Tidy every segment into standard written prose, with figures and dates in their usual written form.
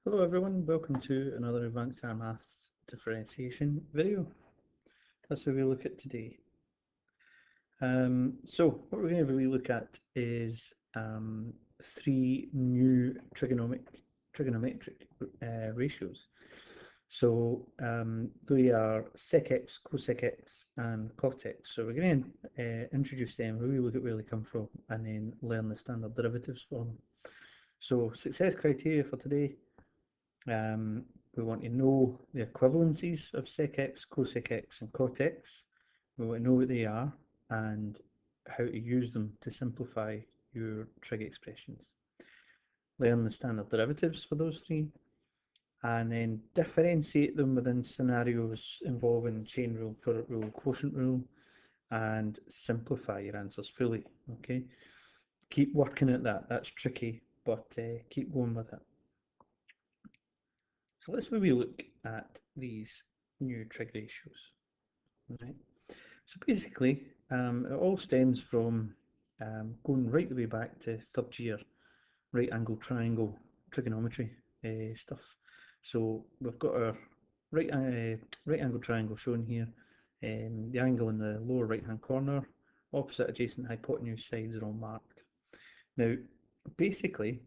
Hello everyone, welcome to another Advanced Higher Maths differentiation video. That's what we look at today. So what we're going to really look at is three new trigonometric ratios. So they are sec x, cosec x, and cot x. So we're going to introduce them, really look at where they come from, and then learn the standard derivatives for them. So success criteria for today. We want to know the equivalencies of sec x, cosec x, and cot x. We want to know what they are and how to use them to simplify your trig expressions. Learn the standard derivatives for those three, and then differentiate them within scenarios involving chain rule, product rule, quotient rule, and simplify your answers fully. Okay, keep working at that. That's tricky, but keep going with it. So let's maybe look at these new trig ratios. Right. So basically, it all stems from going right the way back to third year right angle triangle trigonometry stuff. So we've got our right angle triangle shown here. The angle in the lower right hand corner, opposite adjacent hypotenuse sides are all marked. Now, basically,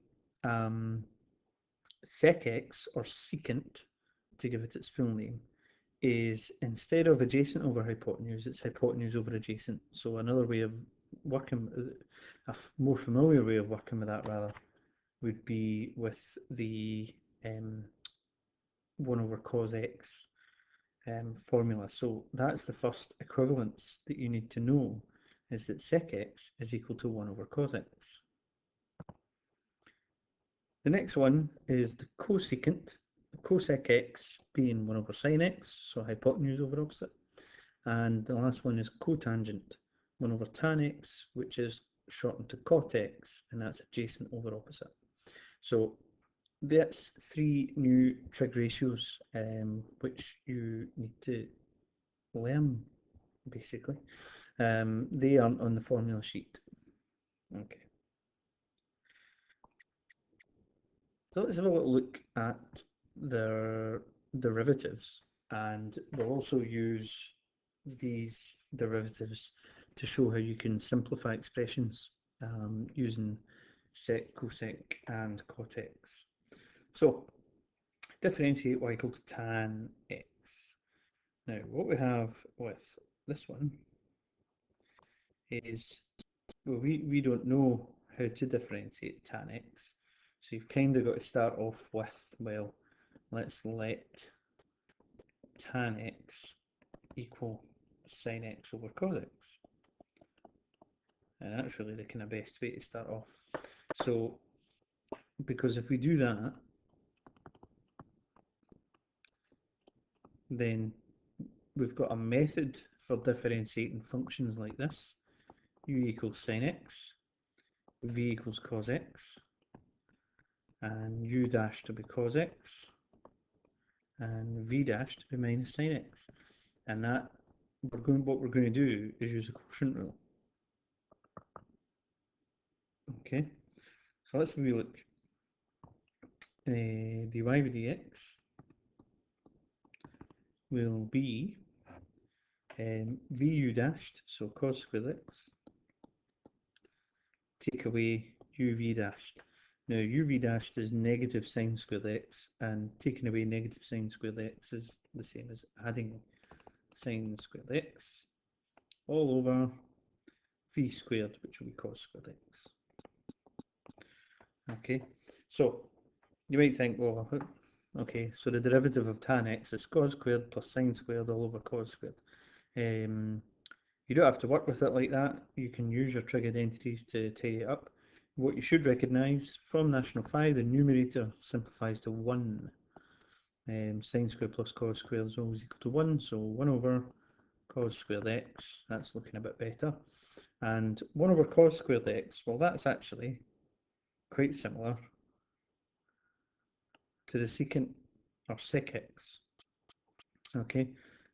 um, sec x, or secant, to give it its full name, is instead of adjacent over hypotenuse, it's hypotenuse over adjacent. So another way of working, a more familiar way of working with that rather, would be with the 1 over cos x formula. So that's the first equivalence that you need to know, is that sec x is equal to 1 over cos x. The next one is the cosecant, cosec x being 1 over sine x, so hypotenuse over opposite. And the last one is cotangent, 1 over tan x, which is shortened to cot x, and that's adjacent over opposite. So that's three new trig ratios which you need to learn, basically. They aren't on the formula sheet. Okay. So let's have a little look at their derivatives, and we'll also use these derivatives to show how you can simplify expressions using sec, cosec, and cot x. So differentiate y equal to tan x. Now what we have with this one is, well, we don't know how to differentiate tan x, so you've kind of got to start off with, well, let's let tan x equal sine x over cos x. And that's really the kind of best way to start off. So, because if we do that, then we've got a method for differentiating functions like this. U equals sine x, v equals cos x, and u dash to be cos x, and v dash to be minus sine x. And that, what we're going to do is use the quotient rule. Okay, so let's have a look. Dy by dx will be vu dashed, so cos squared x, take away uv dashed. Now uv dashed is negative sine squared x, and taking away negative sine squared x is the same as adding sine squared x all over v squared, which will be cos squared x. Okay, so you might think, well, okay, so the derivative of tan x is cos squared plus sine squared all over cos squared. You don't have to work with it like that. You can use your trig identities to tie it up. What you should recognise from National 5, the numerator simplifies to 1. Sine squared plus cos squared is always equal to 1, so 1 over cos squared x, that's looking a bit better. And 1 over cos squared x, well, that's actually quite similar to the secant, or sec x. Okay,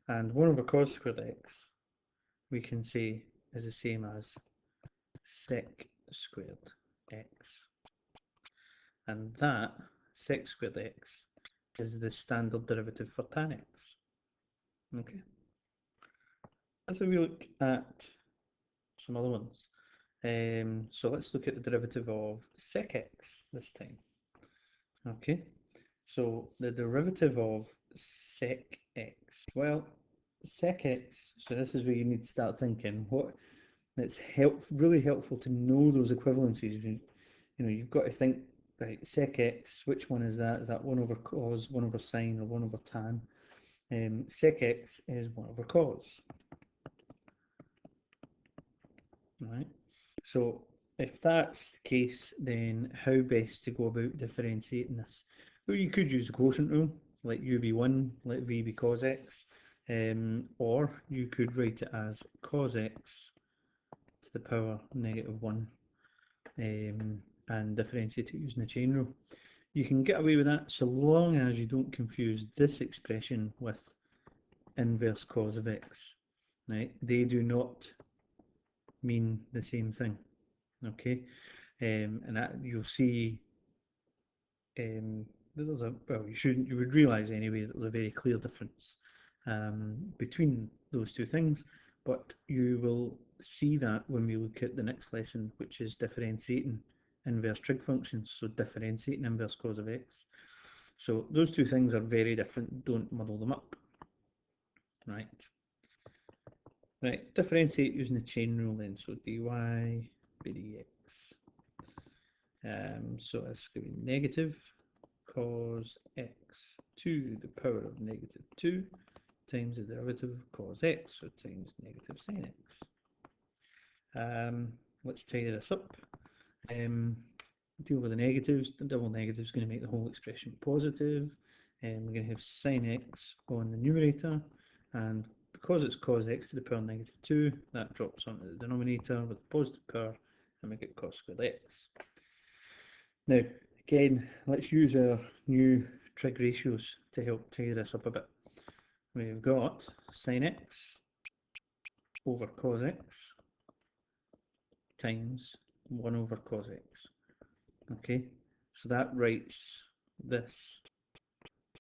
and 1 over cos squared x, we can say is the same as sec squared x. And that sec squared x is the standard derivative for tan x. Okay. As we look at some other ones, so let's look at the derivative of sec x this time. Okay, so the derivative of sec x. Well, sec x, so this is where you need to start thinking. It's really helpful to know those equivalencies. You've got to think, right, sec x, which one is that? Is that 1 over cos, 1 over sine, or 1 over tan? Sec x is 1 over cos. Right. So if that's the case, then how best to go about differentiating this? Well, you could use the quotient rule, let u be 1, let v be cos x, or you could write it as cos x to the power negative 1, and differentiate it using the chain rule. You can get away with that so long as you don't confuse this expression with inverse cos of x. Right? They do not mean the same thing. Okay, and that you'll see that there's you would realise anyway that there's a very clear difference between those two things, but you will see that when we look at the next lesson, which is differentiating inverse trig functions, so differentiating inverse cos of x. So those two things are very different, don't muddle them up. Right, differentiate using the chain rule then, so dy by dx. So that's going to be negative cos x to the power of negative 2 times the derivative of cos x, so times negative sin x. Let's tidy this up. Deal with the negatives. The double negative is going to make the whole expression positive. And we're going to have sin x on the numerator, and because it's cos x to the power negative 2, that drops onto the denominator with a positive power, and we get cos squared x. Now, again, let's use our new trig ratios to help tidy this up a bit. We've got sin x over cos x times 1 over cos x. Okay, so that writes this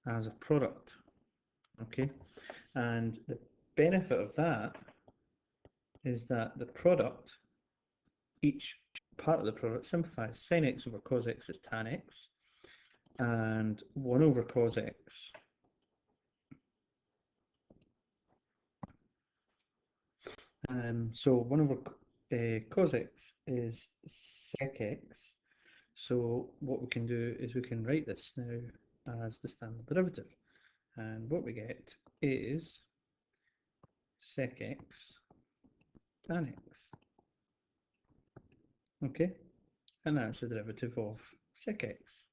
as a product. Okay, and the benefit of that is that the product, each part of the product simplifies. Sin x over cos x is tan x, and 1 over cos x so 1 over cos x is sec x. So what we can do is we can write this now as the standard derivative. And what we get is sec x tan x. Okay? And that's the derivative of sec x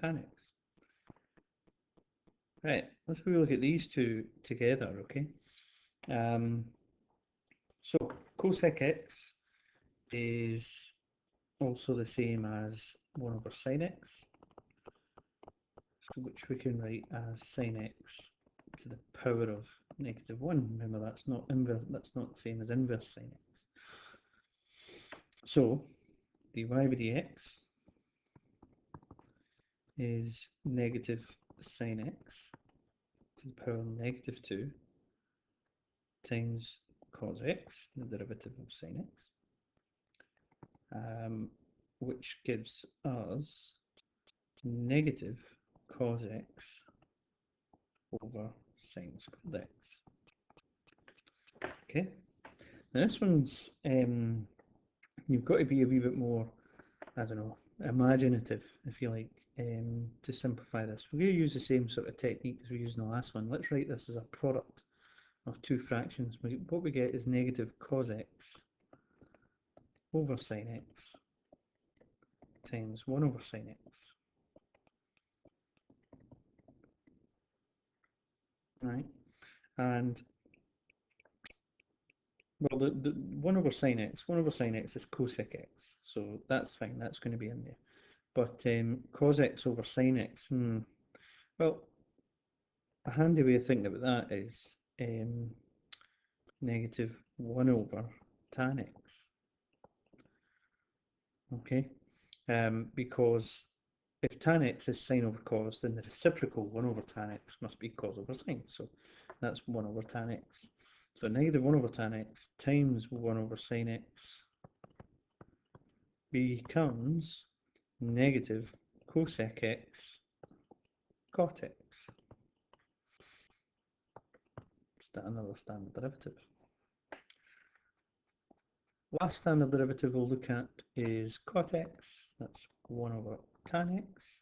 tan x. Right, let's have a look at these two together, okay? So cosec x is also the same as 1 over sin x, so which we can write as sin x to the power of negative 1. Remember, that's not inverse, that's not the same as inverse sin x. So dy by dx is negative sin x to the power of negative 2 times cos x, the derivative of sin x, which gives us negative cos x over sin squared x. Okay, now this one's you've got to be a wee bit more, I don't know, imaginative, if you like, to simplify this. We're going to use the same sort of technique as we used in the last one. Let's write this as a product of two fractions. What we get is negative cos x over sin x times 1 over sin x. Right, and well, the 1 over sin x, 1 over sin x is cosec x, so that's fine, that's going to be in there. But cos x over sin x, well, a handy way of thinking about that is negative 1 over tan x. Okay, because if tan x is sine over cos, then the reciprocal 1 over tan x must be cos over sine. So that's 1 over tan x. So negative 1 over tan x times 1 over sine x becomes negative cosec x cot x. Another standard derivative. Last standard derivative we'll look at is cot x. That's 1 over tan x,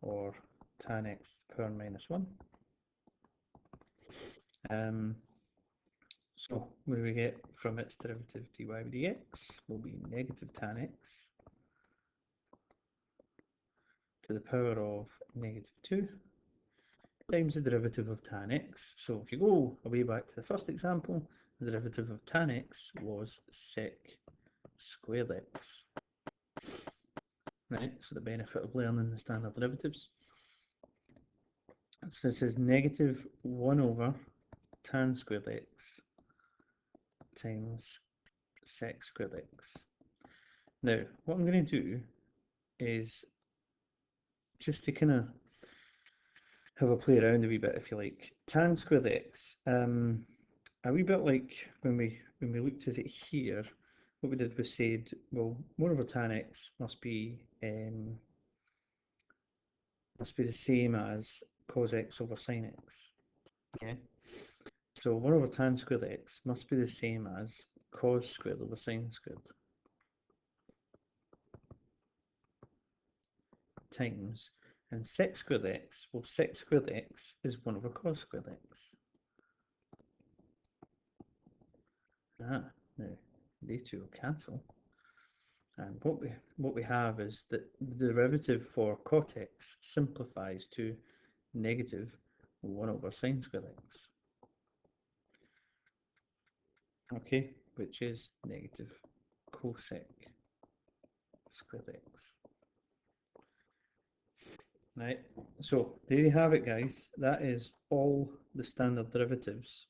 or tan x to the power minus 1. So what do we get from its derivative? Dy by dx will be negative tan x to the power of negative 2 times the derivative of tan x. So if you go away back to the first example, the derivative of tan x was sec squared x. Right, so the benefit of learning the standard derivatives. So this is negative 1 over tan squared x times sec squared x. Now, what I'm going to do is just to kind of have a play around a wee bit, if you like. Tan squared x, a wee bit like when we looked at it here, what we did was said, well, 1 over tan x must be the same as cos x over sine x. Okay, so 1 over tan squared x must be the same as cos squared over sine squared times, and sec squared x, well, sec squared x is 1 over cos squared x. Now they two will cancel, and what we have is that the derivative for cot x simplifies to negative 1 over sine squared x. Okay, which is negative cosec squared x. Right, so there you have it, guys. That is all the standard derivatives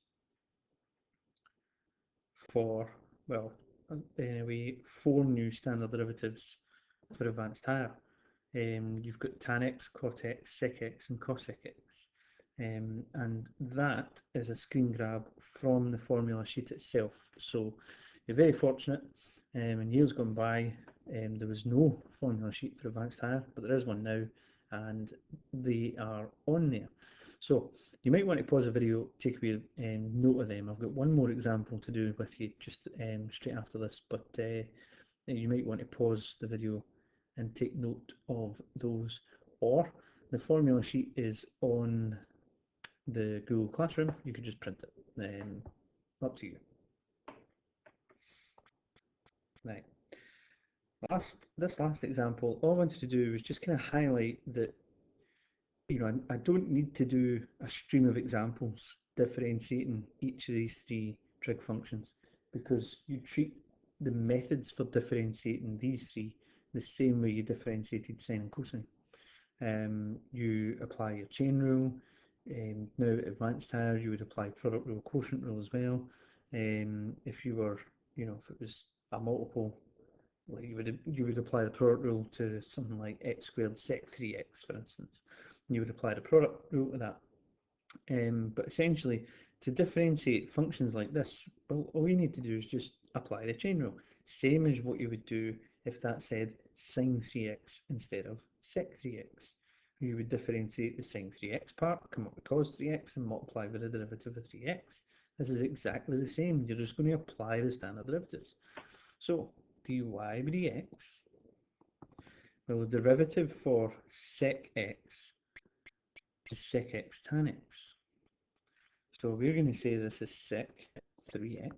for, well, anyway, 4 new standard derivatives for advanced higher. You've got tan x, cot x, sec x, and cosec x. And that is a screen grab from the formula sheet itself. So you're very fortunate. In years gone by, there was no formula sheet for advanced higher, but there is one now, and they are on there. So you might want to pause the video, take a wee note of them. I've got one more example to do with you just straight after this, but you might want to pause the video and take note of those. Or the formula sheet is on the Google Classroom, you could just print it. Up to you. Right. This last example, all I wanted to do was just kind of highlight that, you know, I don't need to do a stream of examples differentiating each of these 3 trig functions, because you treat the methods for differentiating these 3 the same way you differentiated sine and cosine. You apply your chain rule. Now at advanced higher, you would apply product rule, quotient rule as well. If you were, you know, if it was a multiple, like you would apply the product rule to something like x squared sec 3x, for instance. You would apply the product rule to that. But essentially, to differentiate functions like this, well, all you need to do is just apply the chain rule. Same as what you would do if that said sine 3x instead of sec 3x. You would differentiate the sine 3x part, come up with cos 3x, and multiply with the derivative of 3x. This is exactly the same. You're just going to apply the standard derivatives. So dy by dx, well, the derivative for sec x is sec x tan x. So we're going to say this is sec 3x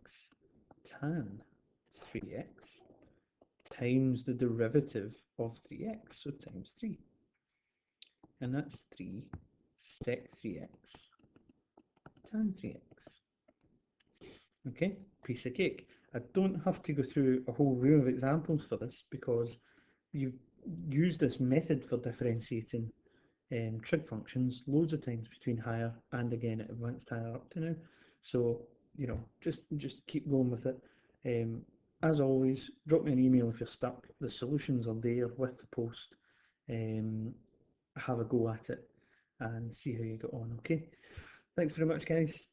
tan 3x times the derivative of 3x, so times 3. And that's 3 sec 3x tan 3x. Okay, piece of cake. I don't have to go through a whole room of examples for this, because you've used this method for differentiating trig functions loads of times between higher and again at advanced higher up to now. So, you know, just keep going with it. As always, drop me an email if you're stuck. The solutions are there with the post. have a go at it and see how you get on. Okay, thanks very much, guys.